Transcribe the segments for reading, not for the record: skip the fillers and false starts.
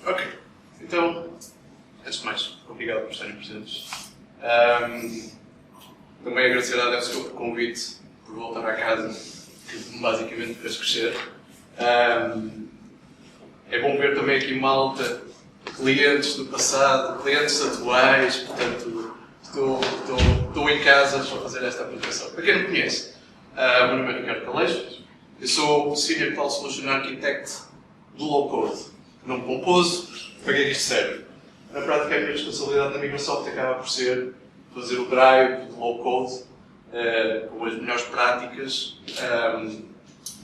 Ok, então, antes de mais, obrigado por estarem presentes. Também agradecer à Devscope por convite, por voltar à casa, que basicamente fez crescer. É bom ver também aqui malta, clientes do passado, clientes atuais, portanto, estou em casa para fazer esta apresentação. Para quem não me conhece, o meu nome é Ricardo Caleixo, eu sou Senior Cloud Solution Architect do Low Code. Nome pomposo, para que é que isto serve? Na prática, a minha responsabilidade na Microsoft acaba por ser fazer o drive do Low Code com as melhores práticas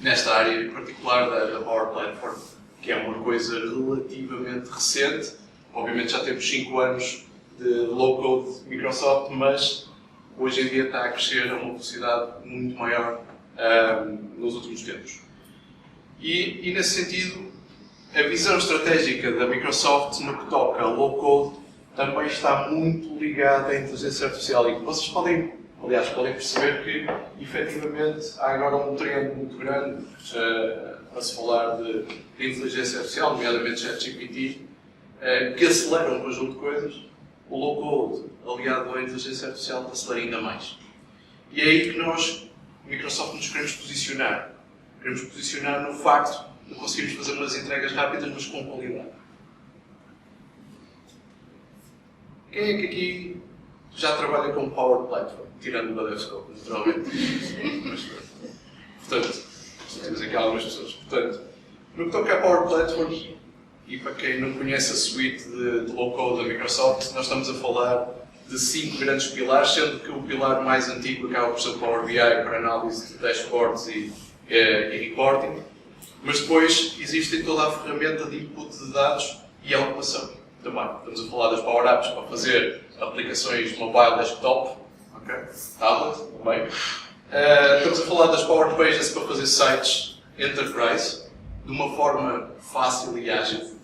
nesta área, em particular da Power Platform, que é uma coisa relativamente recente. Obviamente já temos 5 anos de Low Code Microsoft, mas hoje em dia está a crescer a uma velocidade muito maior nos últimos tempos. E nesse sentido, a visão estratégica da Microsoft no que toca a Low Code também está muito ligada à inteligência artificial. E vocês podem perceber que, efetivamente, há agora um trend muito grande a se falar de inteligência artificial, nomeadamente ChatGPT, que acelera um conjunto de coisas. O Low Code, aliado à inteligência artificial, acelera ainda mais. E é aí que nós, Microsoft, nos queremos posicionar. Queremos posicionar no facto de conseguirmos fazer umas entregas rápidas, mas com qualidade. Quem é que aqui já trabalha com Power Platform? Tirando o Devscope, naturalmente. Portanto, temos aqui algumas pessoas. Portanto, no que toca a Power Platform, e para quem não conhece a suite de Low Code da Microsoft, nós estamos a falar de 5 grandes pilares, sendo que o pilar mais antigo acaba por ser o Power BI para análise de dashboards e reporting, mas depois existe toda a ferramenta de input de dados e automação também. Estamos a falar das Power Apps para fazer aplicações mobile desktop, tablet também. Estamos a falar das Power Pages para fazer sites enterprise de uma forma fácil e ágil.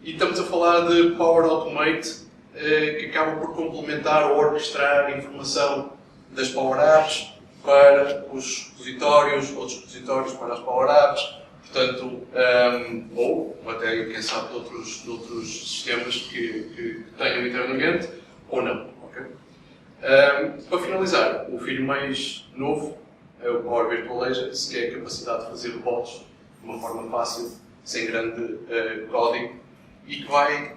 E estamos a falar de Power Automate, que acaba por complementar ou orquestrar a informação das Power Apps para os repositórios, outros repositórios para as Power Apps, portanto, ou até, quem sabe, de outros sistemas que tenham internamente, ou não. Okay? Para finalizar, o filho mais novo é o Power Virtual Agents, que é a capacidade de fazer bots de uma forma fácil, sem grande código, e que vai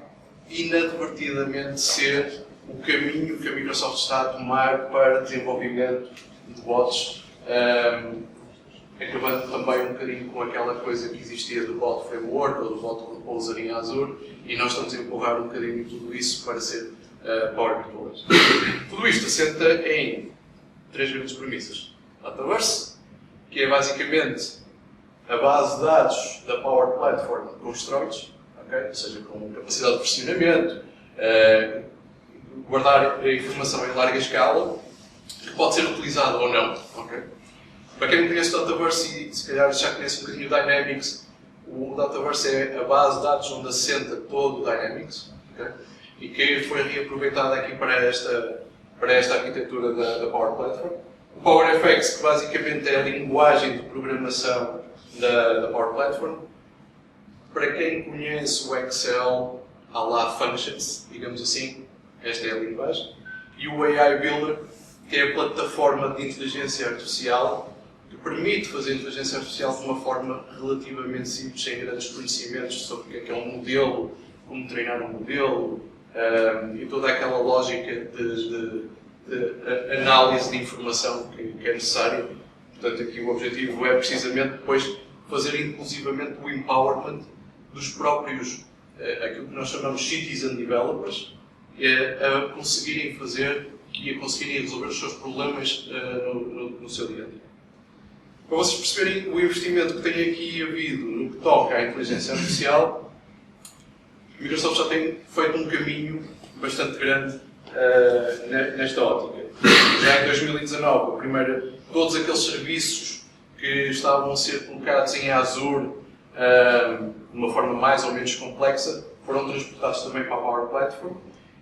inadvertidamente ser o caminho que a Microsoft está a tomar para desenvolvimento de bots, acabando também um bocadinho com aquela coisa que existia do Bot Framework ou do Bot Composer em Azure, e nós estamos a empurrar um bocadinho tudo isso para ser Power Virtual. Tudo isto assenta em 3 grandes premissas. Dataverse, que é basicamente a base de dados da Power Platform com steroids, ou seja, com capacidade de versionamento, guardar a informação em larga escala, que pode ser utilizada ou não. Okay? Para quem não conhece o Dataverse e se calhar já conhece um bocadinho o Dynamics, o Dataverse é a base de dados onde assenta todo o Dynamics, okay? E que foi reaproveitada aqui para esta arquitetura da Power Platform. O PowerFX, que basicamente é a linguagem de programação da Power Platform. Para quem conhece o Excel, há lá functions, digamos assim, esta é a linguagem. E o AI Builder, que é a plataforma de inteligência artificial que permite fazer inteligência artificial de uma forma relativamente simples, sem grandes conhecimentos sobre o que é um modelo, como treinar um modelo e toda aquela lógica de análise de informação que é necessária. Portanto, aqui o objetivo é precisamente depois fazer inclusivamente o empowerment dos próprios, aquilo que nós chamamos citizen developers, a conseguirem fazer e a conseguirem resolver os seus problemas no seu dia a dia. Para vocês perceberem o investimento que tem aqui havido no que toca à inteligência artificial, a Microsoft já tem feito um caminho bastante grande nesta ótica. Já em 2019, todos aqueles serviços que estavam a ser colocados em Azure de uma forma mais ou menos complexa foram transportados também para a Power Platform,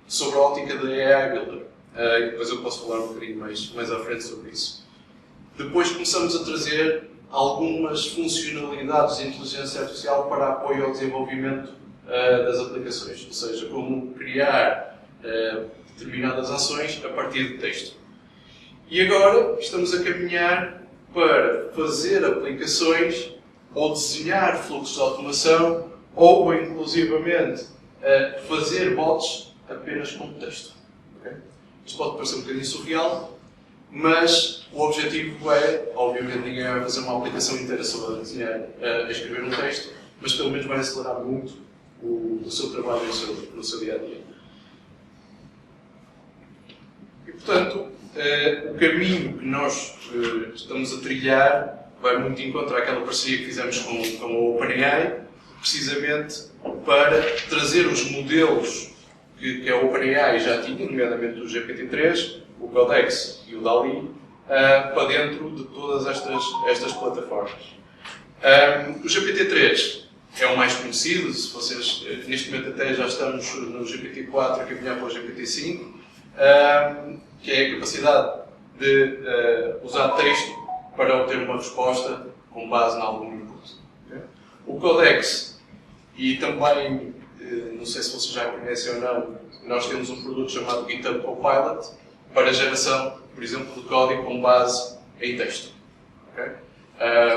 sobre a ótica da AI Builder. E depois eu posso falar um bocadinho mais à frente sobre isso. Depois começamos a trazer algumas funcionalidades de inteligência artificial para apoio ao desenvolvimento das aplicações, ou seja, como criar determinadas ações a partir de texto. E agora estamos a caminhar para fazer aplicações ou desenhar fluxos de automação ou, inclusivamente, fazer bots apenas com texto. Okay? Isto pode parecer um bocadinho surreal, mas o objetivo é, obviamente, ninguém vai fazer uma aplicação inteira só a desenhar, a escrever um texto, mas pelo menos vai acelerar muito o seu trabalho no seu dia-a-dia. E, portanto, o caminho que nós estamos a trilhar vai muito em contra àquela parceria que fizemos com a OpenAI, precisamente para trazer os modelos que a OpenAI já tinha, nomeadamente o GPT-3, o Codex e o DALL-E, para dentro de todas estas plataformas. O GPT-3 é o mais conhecido, se vocês neste momento até já estamos no GPT-4 a caminhar para o GPT-5, que é a capacidade de usar texto para obter uma resposta com base em algum input. Okay? O Codex, e também, não sei se vocês já conhecem ou não, nós temos um produto chamado GitHub Copilot para geração, por exemplo, de código com base em texto. Okay?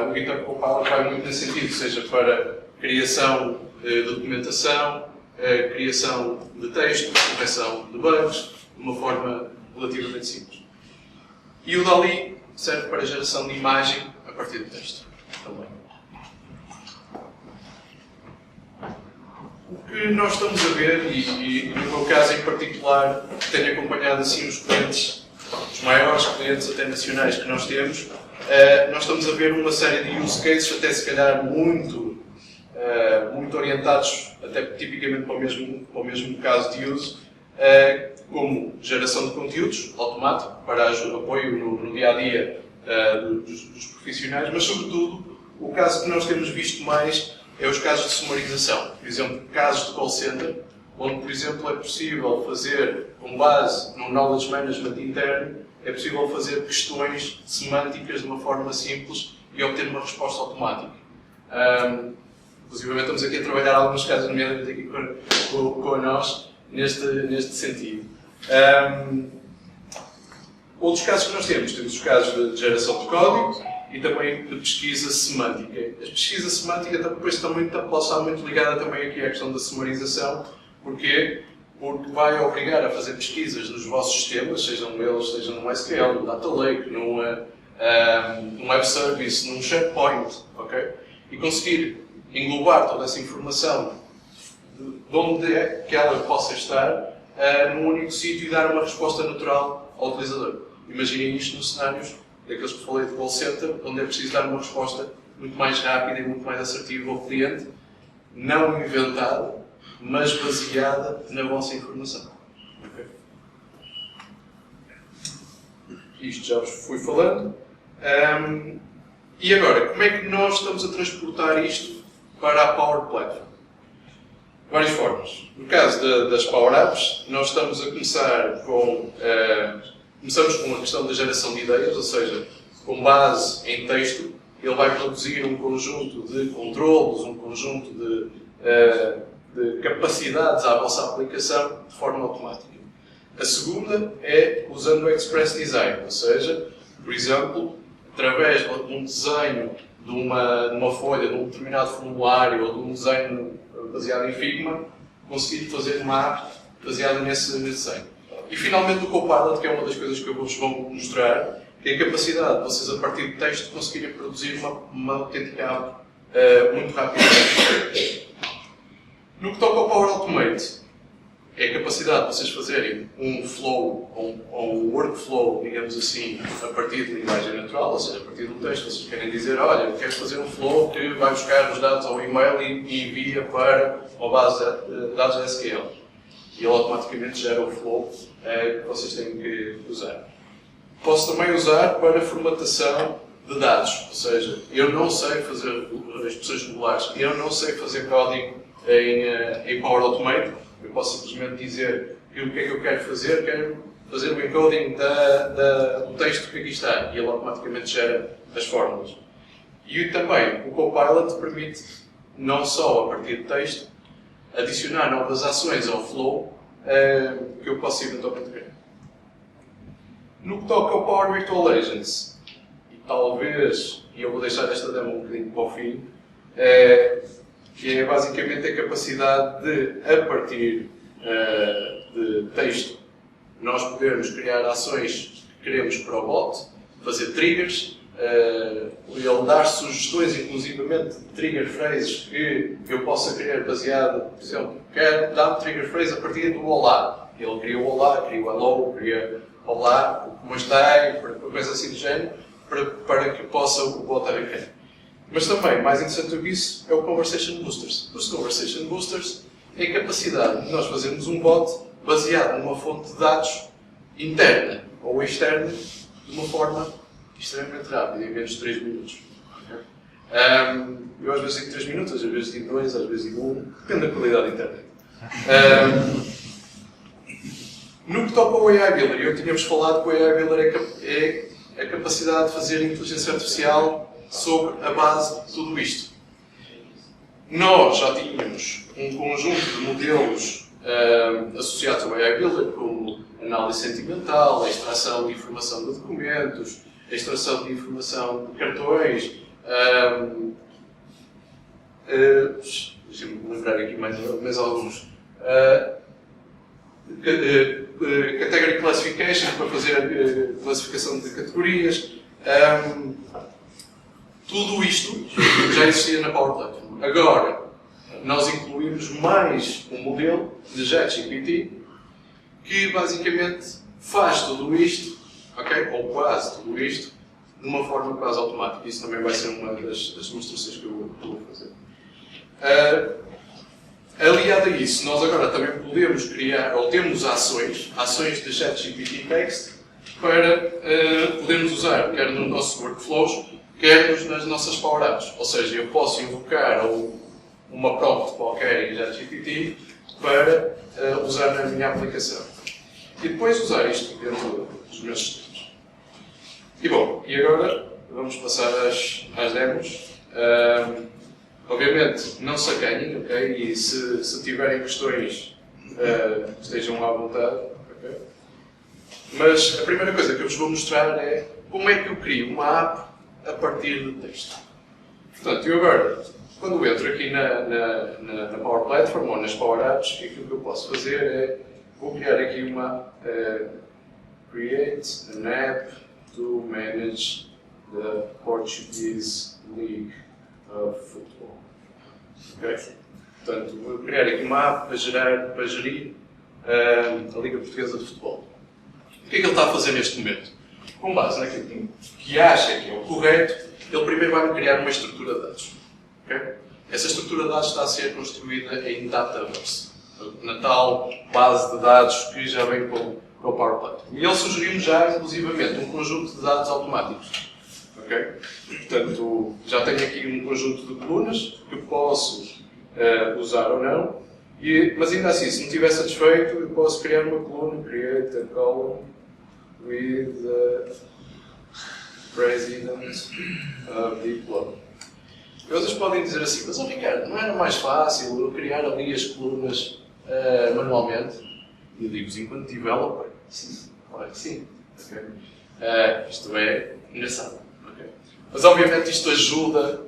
O GitHub Copilot vai muito nesse sentido, seja para criação de documentação, criação de texto, correção de bugs, de uma forma relativamente simples. E o DALL-E serve para geração de imagem a partir de texto também. O que nós estamos a ver, e no meu caso em particular, tenho acompanhado assim os clientes, os maiores clientes até nacionais que nós temos, nós estamos a ver uma série de use cases, até se calhar muito orientados, até tipicamente para o mesmo caso de uso, como geração de conteúdos automático para apoio no dia-a-dia dos profissionais, mas sobretudo o caso que nós temos visto mais é os casos de sumarização. Por exemplo, casos de call center, onde, por exemplo, é possível fazer, com base no knowledge management interno, é possível fazer questões semânticas de uma forma simples e obter uma resposta automática. Inclusive, estamos aqui a trabalhar alguns casos, nomeadamente aqui com nós, neste sentido. Outros casos que nós temos os casos de geração de código e também de pesquisa semântica. A pesquisa semântica depois também pode estar muito ligada também aqui à questão da sumarização. Porquê? Porque vai obrigar a fazer pesquisas nos vossos sistemas, sejam no SQL, no Data Lake, num Web Service, num SharePoint, okay? E conseguir englobar toda essa informação de onde é que ela possa estar num único sítio e dar uma resposta natural ao utilizador. Imaginem isto nos cenários daqueles que falei de call center, onde é preciso dar uma resposta muito mais rápida e muito mais assertiva ao cliente, não inventada, mas baseada na vossa informação. Okay? Isto já vos fui falando. E agora, como é que nós estamos a transportar isto para a Power Platform? Várias formas. No caso das Power Apps, nós estamos a começar começamos com a questão da geração de ideias, ou seja, com base em texto, ele vai produzir um conjunto de controlos, um conjunto de capacidades à vossa aplicação de forma automática. A segunda é usando o Express Design, ou seja, por exemplo, através de um desenho de uma folha, de um determinado formulário ou de um desenho baseado em Figma, conseguir fazer uma app baseada nesse desenho. E finalmente o Copilot, que é uma das coisas que eu vos vou mostrar, que é a capacidade de vocês, a partir de texto, conseguirem produzir uma autêntica app muito rapidamente. No que toca ao Power Automate, é a capacidade de vocês fazerem um flow, ou um workflow, digamos assim, a partir de linguagem natural, ou seja, a partir do texto. Vocês querem dizer, olha, eu quero fazer um flow que vai buscar os dados ao e-mail e envia para uma base de dados SQL. E ele automaticamente gera o flow que vocês têm que usar. Posso também usar para formatação de dados, ou seja, eu não sei fazer expressões regulares, eu não sei fazer código em Power Automate, eu posso simplesmente dizer que o que é que eu quero fazer o encoding do texto que aqui está, e ele automaticamente gera as fórmulas. E também o Copilot permite, não só a partir de texto, adicionar novas ações ao flow que eu posso eventualmente criar. No que toca ao Power Virtual Agents, e talvez, e eu vou deixar esta demo um bocadinho para o fim, que é basicamente a capacidade de, a partir de texto, nós podermos criar ações que queremos para o bot, fazer triggers, ele dar sugestões, inclusivamente de trigger phrases que eu possa criar baseado, por exemplo, quero dar trigger phrase a partir do olá. Ele cria o olá, cria o hello, cria olá, como está, coisa assim do género, para que possa o bot arrancar. Mas também, mais interessante do que isso, é o Conversation Boosters. Os Conversation Boosters é a capacidade de nós fazermos um bot baseado numa fonte de dados interna ou externa de uma forma extremamente rápida, em menos de 3 minutos. Eu às vezes digo 3 minutos, às vezes digo 2, às vezes digo 1, depende da qualidade da internet. No que toca ao AI Builder, eu tínhamos falado que o AI Builder é a capacidade de fazer inteligência artificial sobre a base de tudo isto. Nós já tínhamos um conjunto de modelos associados ao AI Builder, como análise sentimental, a extração de informação de documentos, a extração de informação de cartões. Deixa-me lembrar aqui mais alguns. Category Classification, para fazer classificação de categorias. Tudo isto já existia na Power Platform. Agora, nós incluímos mais um modelo de ChatGPT que basicamente faz tudo isto, okay? Ou quase tudo isto, de uma forma quase automática. Isso também vai ser uma das demonstrações que eu vou fazer. Aliado a isso, nós agora também podemos criar, ou temos ações de ChatGPT Text, para podermos usar, quer nos nossos workflows, quer nas nossas Power Apps. Ou seja, eu posso invocar uma prompt qualquer em ChatGPT para usar na minha aplicação. E depois usar isto dentro dos meus sistemas. E bom, e agora vamos passar às demos. Obviamente, não se acanhem, ok? E se tiverem questões, estejam à vontade, ok? Mas a primeira coisa que eu vos vou mostrar é como é que eu crio uma app a partir de texto. Portanto, eu agora, quando entro aqui na Power Platform ou nas Power Apps, aquilo que eu posso fazer é, vou criar aqui uma Create an app to manage the Portuguese League of Football. Okay? Portanto, vou criar aqui uma app para gerir a Liga Portuguesa de Futebol. O que é que ele está a fazer neste momento? Com base naquilo que acha que é o correto, ele primeiro vai criar uma estrutura de dados. Okay? Essa estrutura de dados está a ser construída em Dataverse, na tal base de dados que já vem com o Power Platform. E ele sugeriu-me já, inclusivamente, um conjunto de dados automáticos. Okay? Portanto, já tenho aqui um conjunto de colunas que posso usar ou não, mas ainda assim, se não estiver satisfeito, eu posso criar uma coluna, create a column with the President of the Club. E vocês podem dizer assim, mas Ricardo, não era mais fácil eu criar ali as colunas manualmente? E eu digo-vos, enquanto developer, sim, claro que sim. Okay? Isto é engraçado. Okay? Mas obviamente isto ajuda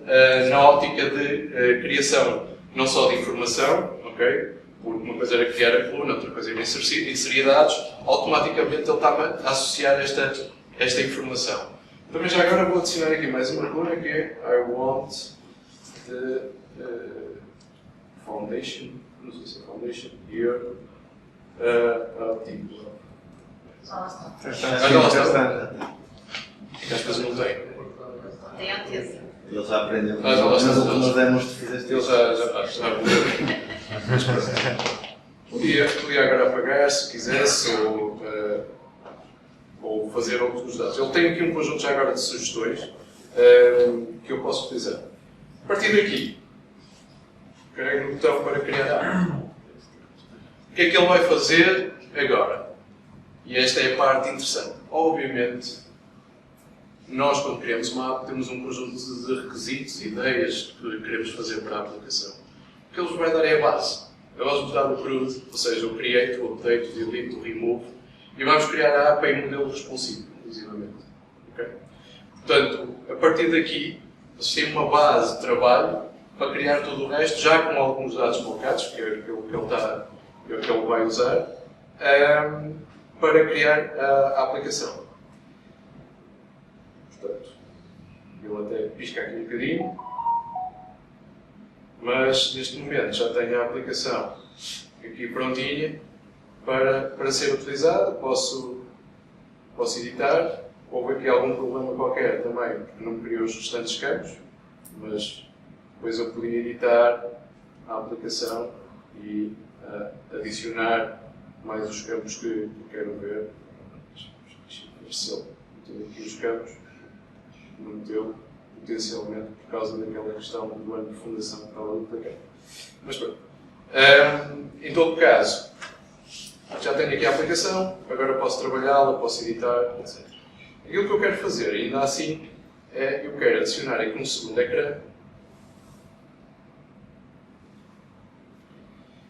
na ótica de criação não só de informação, okay? Porque uma coisa era criar a coluna, outra coisa era inserir dados, automaticamente ele está-me a associar esta informação. Também já agora vou adicionar aqui mais uma coluna que é I want the foundation, não sei se é foundation, here of the blog. Já está. As coisas não têm. Tem a tese. Ele já aprendeu. Nas últimas demos que fizeste. Ele já aprendeu. Podia agora apagar se quisesse ou fazer outros dados. Ele tem aqui um conjunto já agora de sugestões que eu posso utilizar. A partir daqui, carrego no botão para criar a app. O que é que ele vai fazer agora? E esta é a parte interessante. Obviamente, nós, quando criamos uma app, temos um conjunto de requisitos, ideias que queremos fazer para a aplicação. O que ele vos vai dar é a base. Ele vai-vos dar o CRUD, ou seja, o Create, o Update, o Delete, o Remove, e vamos criar a app em modelo responsivo, inclusivamente. Okay? Portanto, a partir daqui, vocês têm uma base de trabalho para criar tudo o resto, já com alguns dados colocados, que é aquilo que ele vai usar, para criar a aplicação. Portanto, ele até pisca aqui um bocadinho, mas neste momento já tenho a aplicação aqui prontinha para ser utilizada. Posso editar. Houve aqui algum problema qualquer também, porque não me criou os restantes campos, mas depois eu podia editar a aplicação e adicionar mais os campos que quero ver. Se ele meteu aqui os campos, não meteu, potencialmente por causa daquela questão do ano de fundação que estava ali para cá. Mas pronto. Em todo caso, já tenho aqui a aplicação, agora posso trabalhá-la, posso editar, etc. Aquilo que eu quero fazer, ainda assim, é eu quero adicionar aqui um segundo ecrã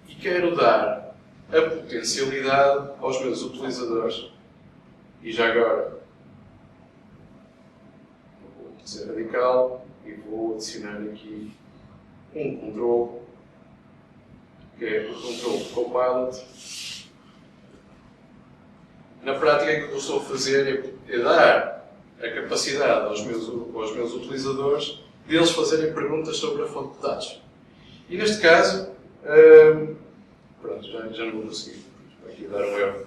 e quero dar a potencialidade aos meus utilizadores. E já agora, vou ser radical e vou adicionar aqui um controle, que é o controle Copilot. Na prática, o que eu estou a fazer é dar a capacidade aos meus utilizadores de eles fazerem perguntas sobre a fonte de dados. E neste caso, pronto, já não vou conseguir aqui dar um erro.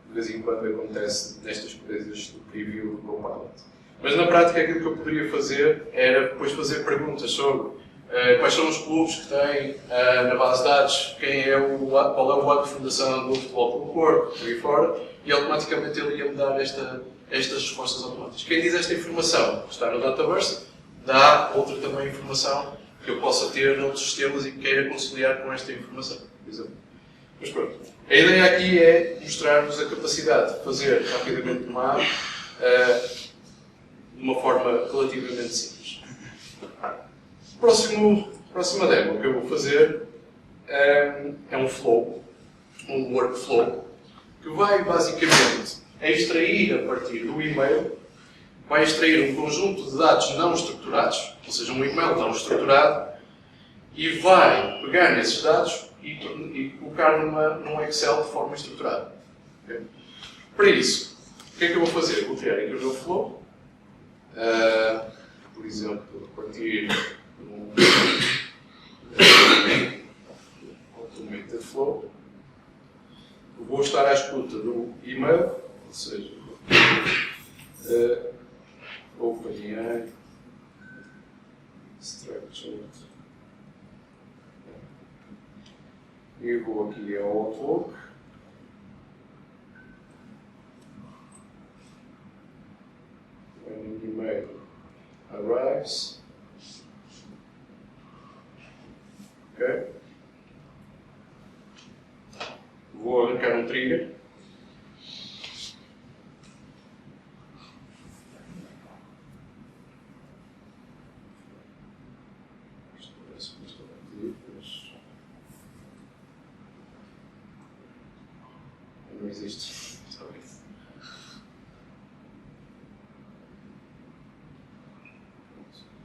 De vez em quando acontece nestas coisas do preview do Copilot. Mas na prática, aquilo que eu poderia fazer era depois fazer perguntas sobre quais são os clubes que têm na base de dados, qual é o ano de fundação do Futebol Clube do Porto, por aí fora, e automaticamente ele ia-me dar estas respostas automáticas. Quem diz esta informação está no Dataverse, dá outra também informação que eu possa ter noutros sistemas e que queira conciliar com esta informação, por exemplo. Mas pronto, a ideia aqui é mostrar-vos a capacidade de fazer rapidamente uma app de uma forma relativamente simples. Próxima demo que eu vou fazer é um flow, um workflow, que vai basicamente extrair a partir do e-mail, vai extrair um conjunto de dados não estruturados, ou seja, um e-mail não estruturado, e vai pegar nesses dados e colocar num Excel de forma estruturada. Okay? Para isso, o que é que eu vou fazer? Vou criar aqui o meu flow, por exemplo, a partir Automated Flow. Vou estar à escuta do e-mail, ou seja, OpenAI Structured. E vou aqui ao Outlook. When an email arrives. Ok? Vou arrancar um trigger. Isto parece que estou aqui, mas não existe. Está bem.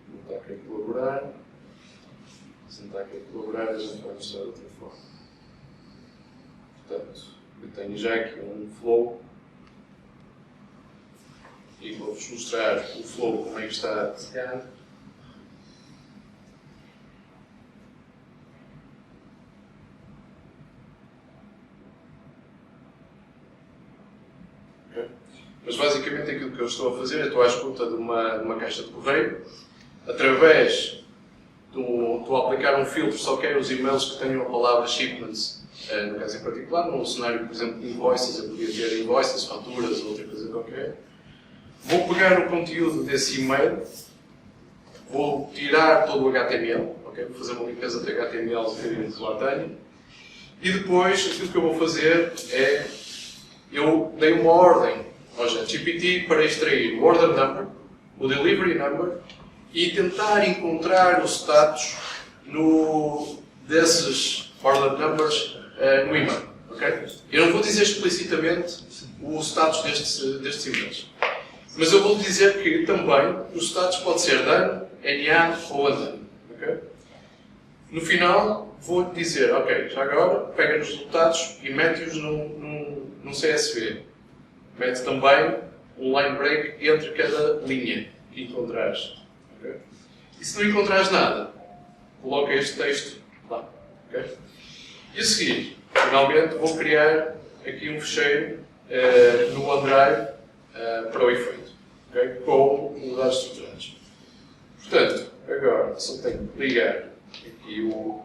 Vou estar aqui a colaborar. Se não está aqui a colaborar, a gente vai mostrar de outra forma. Portanto, eu tenho já aqui um flow e vou-vos mostrar o flow como é que está desenhado. Okay. Mas basicamente aquilo que eu estou a fazer é estou à escuta de uma caixa de correio, através estou a aplicar um filtro, só quero os e-mails que tenham a palavra shipments. No caso em particular, num cenário, por exemplo, de invoices, eu podia ter invoices, faturas ou outra coisa qualquer. Vou pegar o conteúdo desse e-mail, vou tirar todo o HTML, okay? Vou fazer uma limpeza de HTML que lá tenho, e depois aquilo que eu vou fazer é, eu dei uma ordem ao ChatGPT para extrair o order number, o delivery number e tentar encontrar o status desses order numbers no e-mail. Okay? Eu não vou dizer explicitamente o status destes e-mails, mas eu vou dizer que também o status pode ser done, NA ou undone. Okay? No final, vou dizer, ok, já agora pega nos resultados e mete-os num CSV. Mete também um line break entre cada linha que encontrares. Okay? E se não encontrares nada, coloca este texto lá. Okay? E a seguir, finalmente, vou criar aqui um fecheiro no OneDrive para o efeito, okay? Com os dados estruturados. Portanto, agora só tenho que ligar aqui o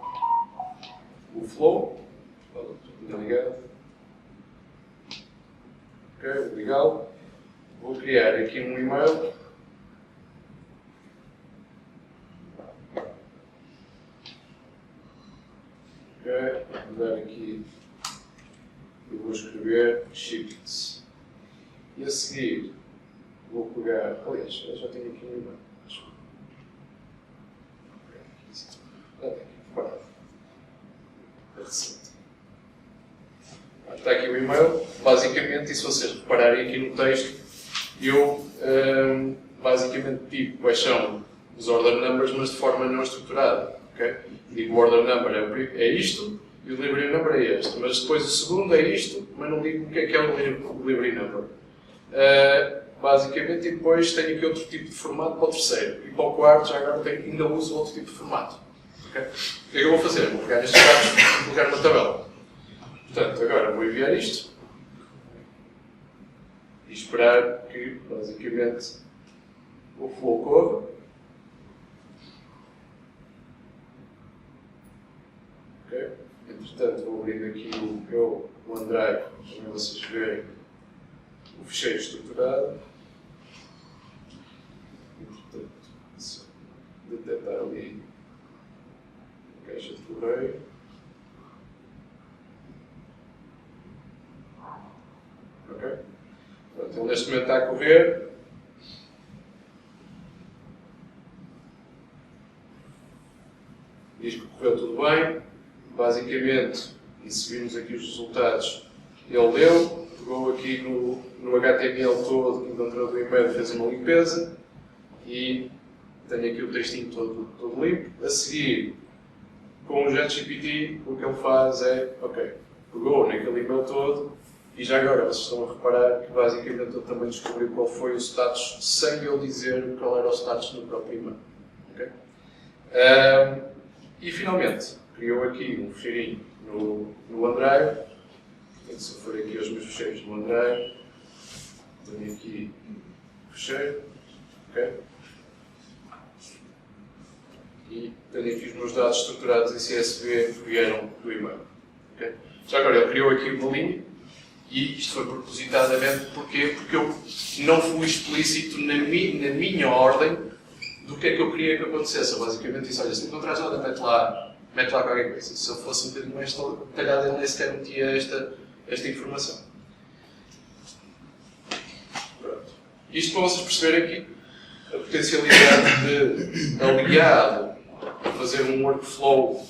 flow. Está ligado. Ok, vou ligá-lo. Vou criar aqui um e-mail. Ok, vou dar aqui. Eu vou escrever shipments. E a seguir vou pegar. Aliás, eu já tenho aqui um e-mail. Está aqui o e-mail. Basicamente, e se vocês repararem aqui no texto, eu basicamente digo quais são os order numbers, mas de forma não estruturada. Okay? Digo o order number é isto e o delivery number é este, mas depois o segundo é isto, mas não digo o que é o delivery number. Basicamente, e depois tenho aqui outro tipo de formato para o terceiro. E para o quarto, já agora ainda uso outro tipo de formato. Okay? O que é que eu vou fazer? Vou pegar estes dados e colocar numa tabela. Portanto, agora vou enviar isto e esperar que, basicamente, o flow corra. Okay? Entretanto, vou abrir aqui o meu OneDrive para vocês verem o fecheiro estruturado. Entretanto, se detectar ali a caixa de correio. Ok? Pronto, ele neste momento está a correr. Diz que correu tudo bem. Basicamente, e se virmos aqui os resultados, ele leu, pegou aqui no HTML todo que encontrou do e-mail, fez uma limpeza e tenho aqui o textinho todo limpo. A seguir, com o ChatGPT, o que ele faz é, ok, pegou naquele e-mail todo e já agora vocês estão a reparar que basicamente ele também descobriu qual foi o status sem eu dizer qual era o status no próprio e-mail. Okay? E finalmente, criou aqui um fecheirinho no OneDrive. Portanto, se eu for aqui aos meus fecheiros no OneDrive, tenho aqui o fecheiro. Okay? E tenho aqui os meus dados estruturados em CSV que vieram do e-mail. Okay? Já agora, ele criou aqui uma linha. E isto foi propositadamente porquê? Porque eu não fui explícito na minha ordem do que é que eu queria que acontecesse. Eu basicamente disse, olha, se encontrares nada, mete lá qualquer coisa. Se eu fosse um bocadinho mais detalhado, ele nem sequer metia esta informação. Pronto. Isto para vocês perceberem aqui a potencialidade de, aliado a fazer um workflow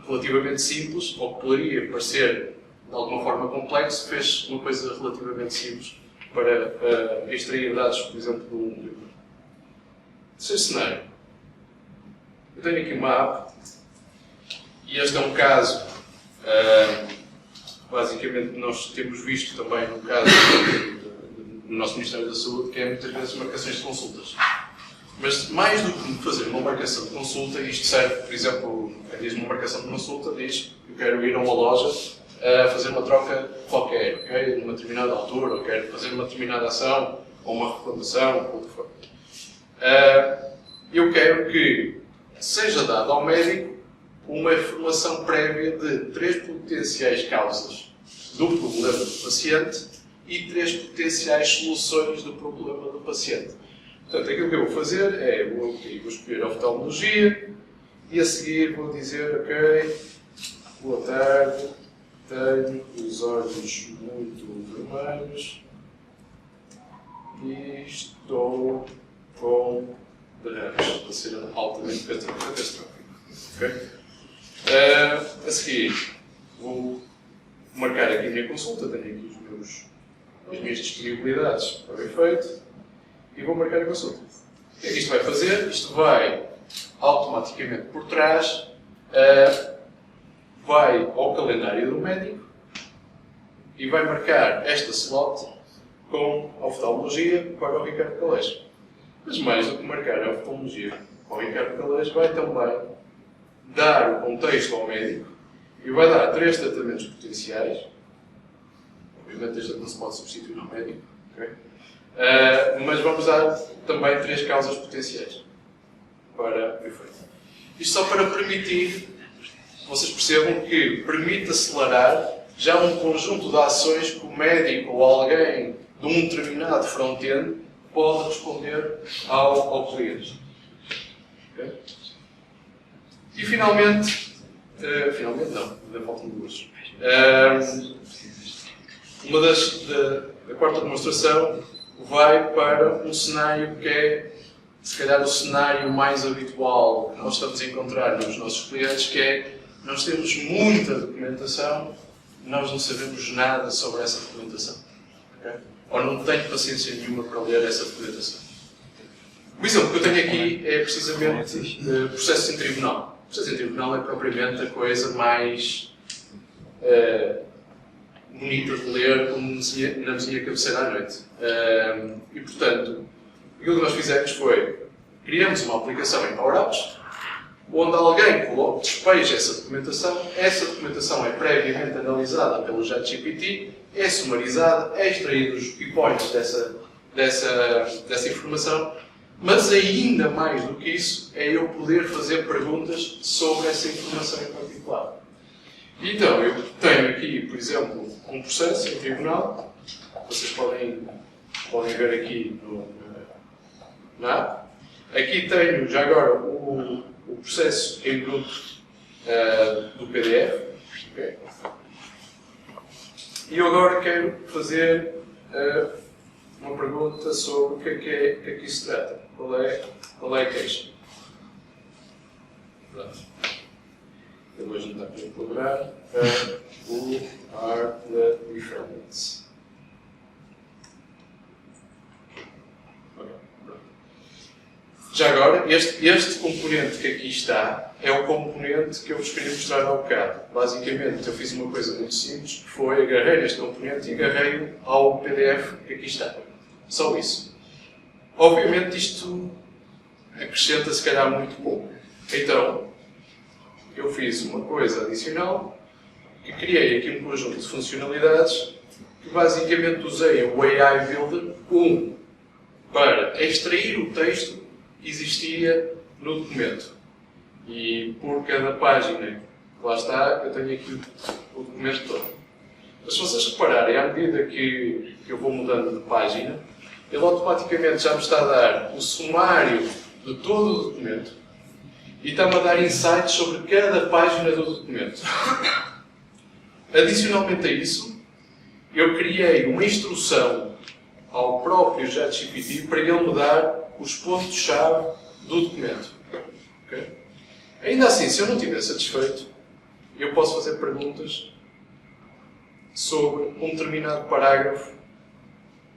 relativamente simples, ou que poderia parecer de alguma forma complexo, fez uma coisa relativamente simples para extrair dados, por exemplo, de um livro. Terceiro cenário. Eu tenho aqui uma app, e este é um caso, basicamente, que nós temos visto também no caso do nosso Ministério da Saúde, que é muitas vezes marcações de consultas. Mas mais do que fazer uma marcação de consulta, isto serve, por exemplo, diz uma marcação de consulta, diz que eu quero ir a uma loja a fazer uma troca qualquer, okay? Numa determinada altura, ou quero fazer uma determinada ação, ou uma reclamação, ou o que for. Eu quero que seja dada ao médico uma informação prévia de 3 potenciais causas do problema do paciente e 3 potenciais soluções do problema do paciente. Portanto, aquilo que eu vou fazer é, vou escolher a oftalmologia e a seguir vou dizer, ok, boa tarde, tenho os olhos muito vermelhos e estou com derrames, a ser altamente catastrófico. Okay? A seguir, vou marcar aqui a minha consulta, tenho aqui as minhas disponibilidades para o efeito e vou marcar a consulta. O que é que isto vai fazer? Isto vai automaticamente por trás, vai ao calendário do médico e vai marcar esta slot com a oftalmologia para o Ricardo Calais. Mas mais do que marcar a oftalmologia para o Ricardo Calais, vai também dar o contexto ao médico e vai dar 3 tratamentos potenciais. Obviamente este não se pode substituir ao médico, okay? Mas vamos dar também 3 causas potenciais para o efeito. Isto só para permitir que vocês percebam que permite acelerar já um conjunto de ações que o médico ou alguém de um determinado front-end pode responder ao cliente. Okay? E finalmente não, ainda faltam 2. A quarta demonstração vai para um cenário que é, se calhar, o cenário mais habitual que nós estamos a encontrar nos nossos clientes, que é, nós temos muita documentação, nós não sabemos nada sobre essa documentação. Okay? Ou não tenho paciência nenhuma para ler essa documentação. O exemplo que eu tenho aqui é precisamente processos em tribunal. O processo em tribunal é propriamente a coisa mais bonita de ler, como na minha cabeceira à noite. E, portanto, aquilo que nós fizemos foi, criamos uma aplicação em Power Apps, onde alguém despeja essa documentação é previamente analisada pelo ChatGPT, é sumarizada, é extraído os key points dessa informação, mas ainda mais do que isso, é eu poder fazer perguntas sobre essa informação em particular. Então, eu tenho aqui, por exemplo, um processo em tribunal, vocês podem ver aqui na app. Aqui tenho, já agora, o processo em bruto do PDF. Okay? E eu agora quero fazer uma pergunta sobre o que é que isso trata. Qual é a queixa? Pronto. Ele hoje não está para colaborar. Who are the defendants? Okay. Já agora, este componente que aqui está é o componente que eu vos queria mostrar há bocado. Basicamente, eu fiz uma coisa muito simples, que foi agarrei este componente e agarrei-o ao PDF que aqui está. Só isso. Obviamente, isto acrescenta se calhar muito pouco. Então, eu fiz uma coisa adicional, que criei aqui um conjunto de funcionalidades, que basicamente usei o AI Builder, para extrair o texto que existia no documento. E por cada página que lá está, eu tenho aqui o documento todo. Mas se vocês repararem, à medida que eu vou mudando de página, ele automaticamente já me está a dar o sumário de todo o documento e está-me a dar insights sobre cada página do documento. Adicionalmente a isso, eu criei uma instrução ao próprio ChatGPT para ele me dar os pontos-chave do documento. Okay? Ainda assim, se eu não estiver satisfeito, eu posso fazer perguntas sobre um determinado parágrafo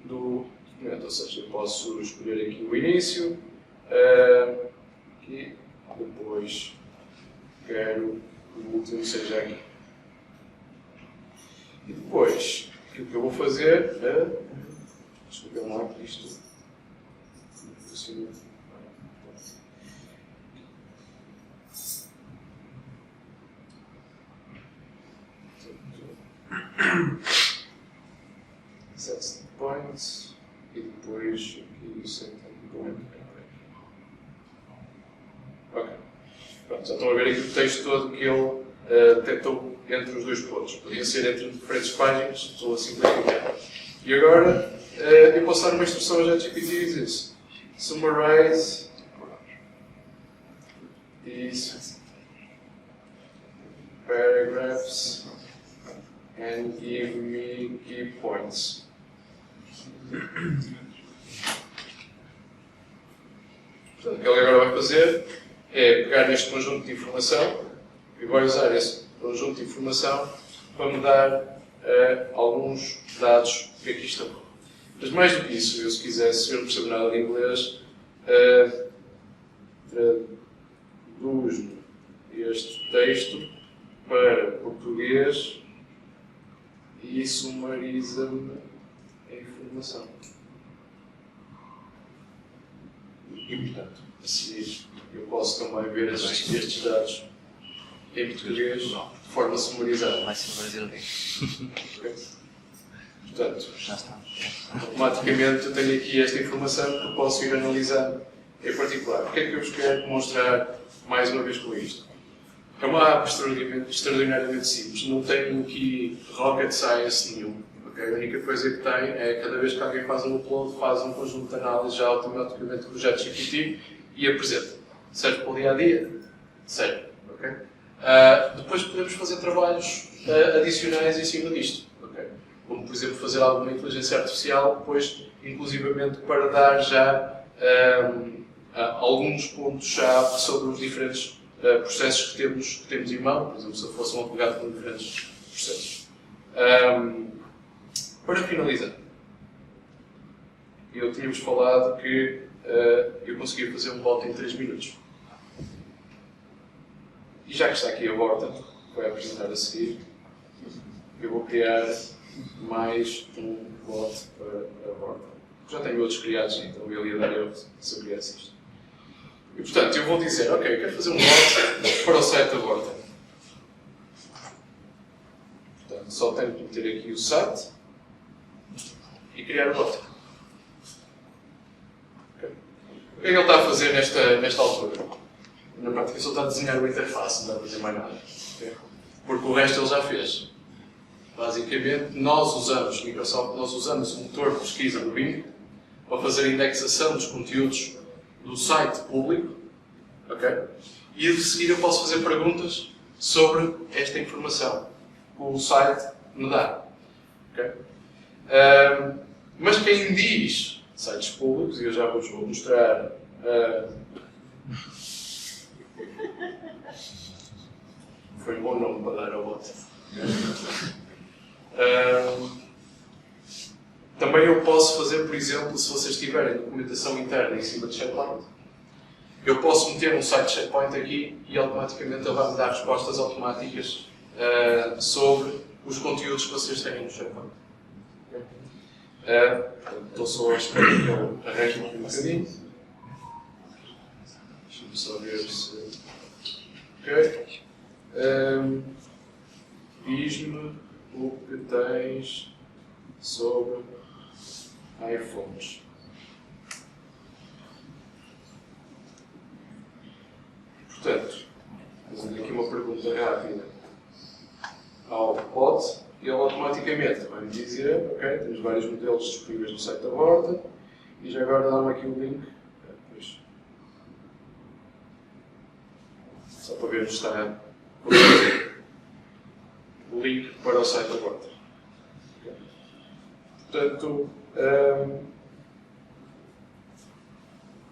do documento. Ou seja, eu posso escolher aqui o início, aqui, depois quero que o último seja aqui. E depois, aquilo que eu vou fazer é... Deixa eu ver lá que isto funciona. Set points e depois aqui set point. Ok. Pronto, já estão a ver aqui o texto todo que ele tentou entre os dois pontos. Podia ser entre diferentes páginas, estou a simplificar. E agora eu posso dar uma instrução a ChatGPT e dizer isso. Summarize these paragraphs and give me key points. Portanto, o que ele agora vai fazer é pegar neste conjunto de informação e vai usar esse conjunto de informação para me dar alguns dados que aqui estão. Mas mais do que isso, eu se quisesse, eu não percebo nada de inglês, traduz-me este texto para português e sumariza-me a informação. E, portanto, a seguir, eu posso também ver estes dados em português de forma sumarizada. Vai ser brasileiro. Okay? Portanto, Já está. automaticamente eu tenho aqui esta informação que eu posso ir analisando em particular. O que é que eu vos quero mostrar mais uma vez com isto? É uma app extraordinariamente simples, não tem aqui rocket science nenhum. Okay? A única coisa que tem é cada vez que alguém faz um upload, faz um conjunto de análise já automaticamente com o ChatGPT e apresenta. Serve para o dia a dia? Serve. Okay? Depois podemos fazer trabalhos adicionais em cima disto. Okay? Como, por exemplo, fazer alguma inteligência artificial, depois, inclusivamente, para dar já alguns pontos-chave sobre os diferentes processos que temos em mão. Por exemplo, se eu fosse um advogado com diferentes processos. Para finalizar, eu tínhamos falado que eu conseguia fazer um bot em 3 minutos. E já que está aqui a Vorta, que vai apresentar a seguir, eu vou criar mais um bot para a Vorta. Já tenho outros criados, então eu ia dar erro se eu criasse isto. E portanto, eu vou dizer, ok, eu quero fazer um bot para o site da Vorta. Portanto, só tenho que meter aqui o site e criar o bot. Okay. O que é que ele está a fazer nesta altura? Na prática só está a desenhar uma interface, não está a fazer mais nada. Okay? Porque o resto ele já fez. Basicamente, nós usamos um motor de pesquisa do Bing para fazer a indexação dos conteúdos do site público. Okay? E a seguir eu posso fazer perguntas sobre esta informação que o site me dá. Okay? Mas quem diz sites públicos, e eu já vos vou mostrar foi um bom nome para dar ao bot. Também eu posso fazer, por exemplo, se vocês tiverem documentação interna em cima de SharePoint, eu posso meter um site SharePoint aqui e automaticamente ele vai me dar respostas automáticas sobre os conteúdos que vocês têm no SharePoint. Estou só a esperar que eu arranque aqui um bocadinho. Deixa-me só ver se... Ok. Diz-me o que tens sobre iPhones. Portanto, fazendo aqui uma pergunta rápida ao bot, ele automaticamente vai-me dizer, ok, temos vários modelos disponíveis no site da Vorta e já agora dá-me aqui o link, só para ver onde está o link para o site da Vorta. Okay. Portanto,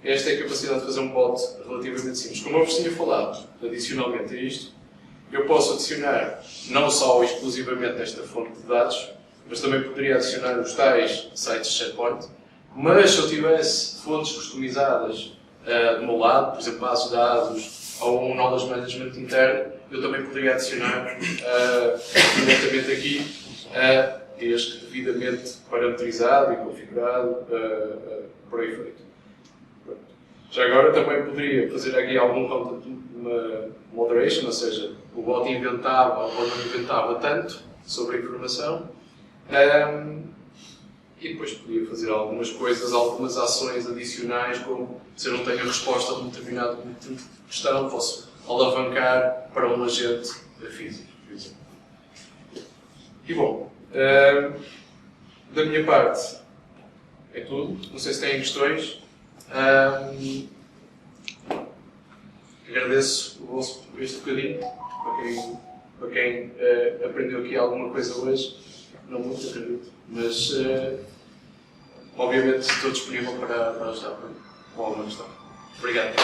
esta é a capacidade de fazer um bot relativamente simples. Como eu vos tinha falado, adicionalmente a isto, eu posso adicionar não só exclusivamente esta fonte de dados, mas também poderia adicionar os tais sites de SharePoint. Mas se eu tivesse fontes customizadas do meu lado, por exemplo, bases de dados ou um knowledge management interno, eu também poderia adicionar diretamente aqui, este devidamente parametrizado e configurado por aí feito. Já agora também poderia fazer aqui algum content moderation, ou seja, o bot inventava ou não inventava tanto sobre a informação e depois podia fazer algumas coisas, algumas ações adicionais, como se eu não tenho a resposta a um determinado questão, posso alavancar para um agente físico, por exemplo. E bom, da minha parte é tudo. Não sei se têm questões. Agradeço este bocadinho para para quem aprendeu aqui alguma coisa hoje, não muito, acredito, mas obviamente estou disponível para ajudar com alguma questão. Obrigado.